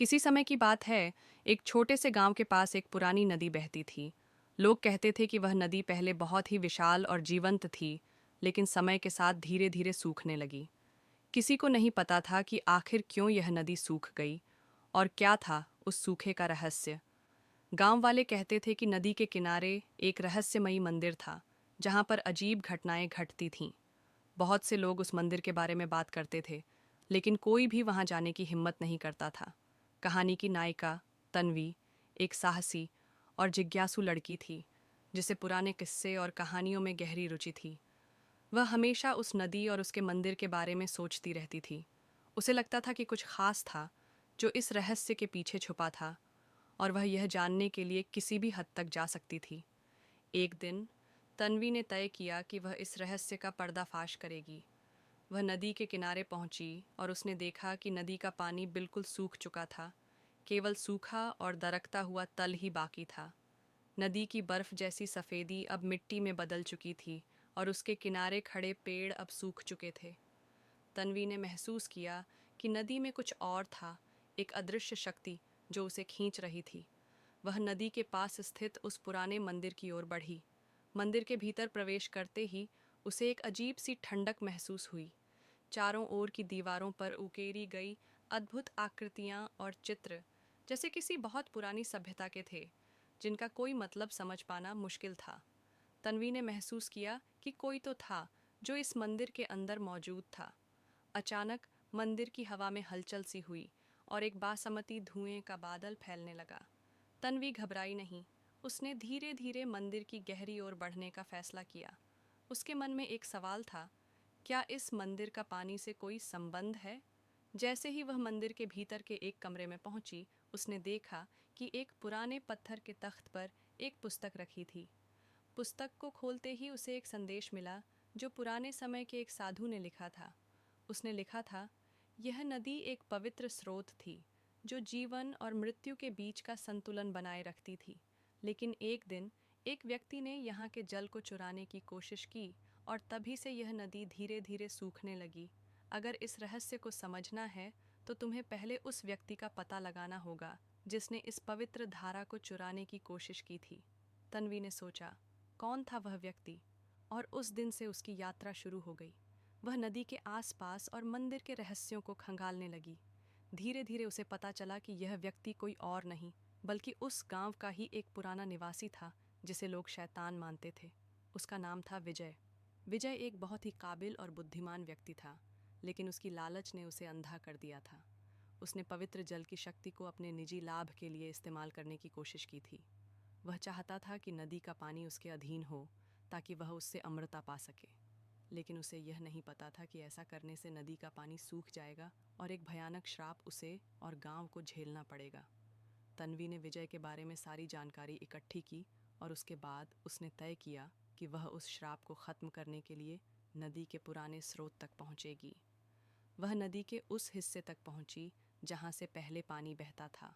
किसी समय की बात है, एक छोटे से गांव के पास एक पुरानी नदी बहती थी। लोग कहते थे कि वह नदी पहले बहुत ही विशाल और जीवंत थी, लेकिन समय के साथ धीरे धीरे सूखने लगी। किसी को नहीं पता था कि आखिर क्यों यह नदी सूख गई और क्या था उस सूखे का रहस्य। गांव वाले कहते थे कि नदी के किनारे एक रहस्यमयी मंदिर था, जहां पर अजीब घटनाएं घटती थीं। बहुत से लोग उस मंदिर के बारे में बात करते थे, लेकिन कोई भी वहां जाने की हिम्मत नहीं करता था। कहानी की नायिका तन्वी एक साहसी और जिज्ञासु लड़की थी, जिसे पुराने किस्से और कहानियों में गहरी रुचि थी। वह हमेशा उस नदी और उसके मंदिर के बारे में सोचती रहती थी। उसे लगता था कि कुछ खास था जो इस रहस्य के पीछे छुपा था, और वह यह जानने के लिए किसी भी हद तक जा सकती थी। एक दिन तन्वी ने तय किया कि वह इस रहस्य का पर्दाफाश करेगी। वह नदी के किनारे पहुंची और उसने देखा कि नदी का पानी बिल्कुल सूख चुका था। केवल सूखा और दरकता हुआ तल ही बाकी था। नदी की बर्फ जैसी सफ़ेदी अब मिट्टी में बदल चुकी थी और उसके किनारे खड़े पेड़ अब सूख चुके थे। तन्वी ने महसूस किया कि नदी में कुछ और था, एक अदृश्य शक्ति जो उसे खींच रही थी। वह नदी के पास स्थित उस पुराने मंदिर की ओर बढ़ी। मंदिर के भीतर प्रवेश करते ही उसे एक अजीब सी ठंडक महसूस हुई। चारों ओर की दीवारों पर उकेरी गई अद्भुत आकृतियां और चित्र जैसे किसी बहुत पुरानी सभ्यता के थे, जिनका कोई मतलब समझ पाना मुश्किल था। तन्वी ने महसूस किया कि कोई तो था जो इस मंदिर के अंदर मौजूद था। अचानक मंदिर की हवा में हलचल सी हुई और एक बासमती धुएं का बादल फैलने लगा। तन्वी घबराई नहीं। उसने धीरे धीरे मंदिर की गहरी ओर बढ़ने का फैसला किया। उसके मन में एक सवाल था, क्या इस मंदिर का पानी से कोई संबंध है? जैसे ही वह मंदिर के भीतर के एक कमरे में पहुंची, उसने देखा कि एक पुराने पत्थर के तख्त पर एक पुस्तक रखी थी। पुस्तक को खोलते ही उसे एक संदेश मिला जो पुराने समय के एक साधु ने लिखा था। उसने लिखा था, यह नदी एक पवित्र स्रोत थी जो जीवन और मृत्यु के बीच का संतुलन बनाए रखती थी। लेकिन एक दिन एक व्यक्ति ने यहाँ के जल को चुराने की कोशिश की और तभी से यह नदी धीरे धीरे सूखने लगी। अगर इस रहस्य को समझना है तो तुम्हें पहले उस व्यक्ति का पता लगाना होगा जिसने इस पवित्र धारा को चुराने की कोशिश की थी। तन्वी ने सोचा, कौन था वह व्यक्ति? और उस दिन से उसकी यात्रा शुरू हो गई। वह नदी के आसपास और मंदिर के रहस्यों को खंगालने लगी। धीरे धीरे उसे पता चला कि यह व्यक्ति कोई और नहीं, बल्कि उस गांव का ही एक पुराना निवासी था जिसे लोग शैतान मानते थे। उसका नाम था विजय। विजय एक बहुत ही काबिल और बुद्धिमान व्यक्ति था, लेकिन उसकी लालच ने उसे अंधा कर दिया था। उसने पवित्र जल की शक्ति को अपने निजी लाभ के लिए इस्तेमाल करने की कोशिश की थी। वह चाहता था कि नदी का पानी उसके अधीन हो ताकि वह उससे अमरता पा सके। लेकिन उसे यह नहीं पता था कि ऐसा करने से नदी का पानी सूख जाएगा और एक भयानक श्राप उसे और गांव को झेलना पड़ेगा। तन्वी ने विजय के बारे में सारी जानकारी इकट्ठी की और उसके बाद उसने तय किया कि वह उस श्राप को ख़त्म करने के लिए नदी के पुराने स्रोत तक पहुंचेगी। वह नदी के उस हिस्से तक पहुंची जहां से पहले पानी बहता था।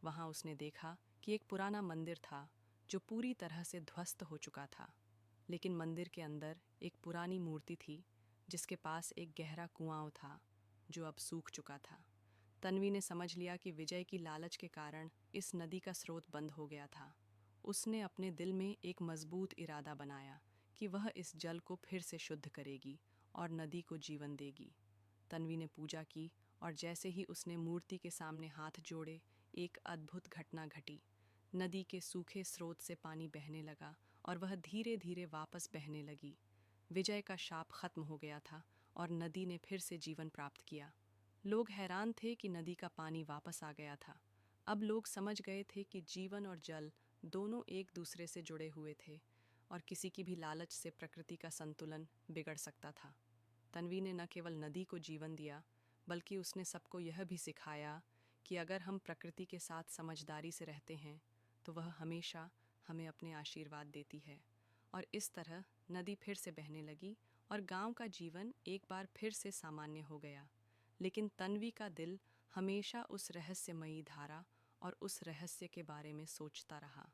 वहां उसने देखा कि एक पुराना मंदिर था जो पूरी तरह से ध्वस्त हो चुका था। लेकिन मंदिर के अंदर एक पुरानी मूर्ति थी जिसके पास एक गहरा कुआं था जो अब सूख चुका था। तन्वी ने समझ लिया कि विजय की लालच के कारण इस नदी का स्रोत बंद हो गया था। उसने अपने दिल में एक मजबूत इरादा बनाया कि वह इस जल को फिर से शुद्ध करेगी और नदी को जीवन देगी। तन्वी ने पूजा की और जैसे ही उसने मूर्ति के सामने हाथ जोड़े, एक अद्भुत घटना घटी। नदी के सूखे स्रोत से पानी बहने लगा और वह धीरे धीरे वापस बहने लगी। विजय का शाप खत्म हो गया था और नदी ने फिर से जीवन प्राप्त किया। लोग हैरान थे कि नदी का पानी वापस आ गया था। अब लोग समझ गए थे कि जीवन और जल दोनों एक दूसरे से जुड़े हुए थे और किसी की भी लालच से प्रकृति का संतुलन बिगड़ सकता था। तन्वी ने न केवल नदी को जीवन दिया, बल्कि उसने सबको यह भी सिखाया कि अगर हम प्रकृति के साथ समझदारी से रहते हैं तो वह हमेशा हमें अपने आशीर्वाद देती है। और इस तरह नदी फिर से बहने लगी और गांव का जीवन एक बार फिर से सामान्य हो गया। लेकिन तन्वी का दिल हमेशा उस रहस्यमयी धारा और उस रहस्य के बारे में सोचता रहा।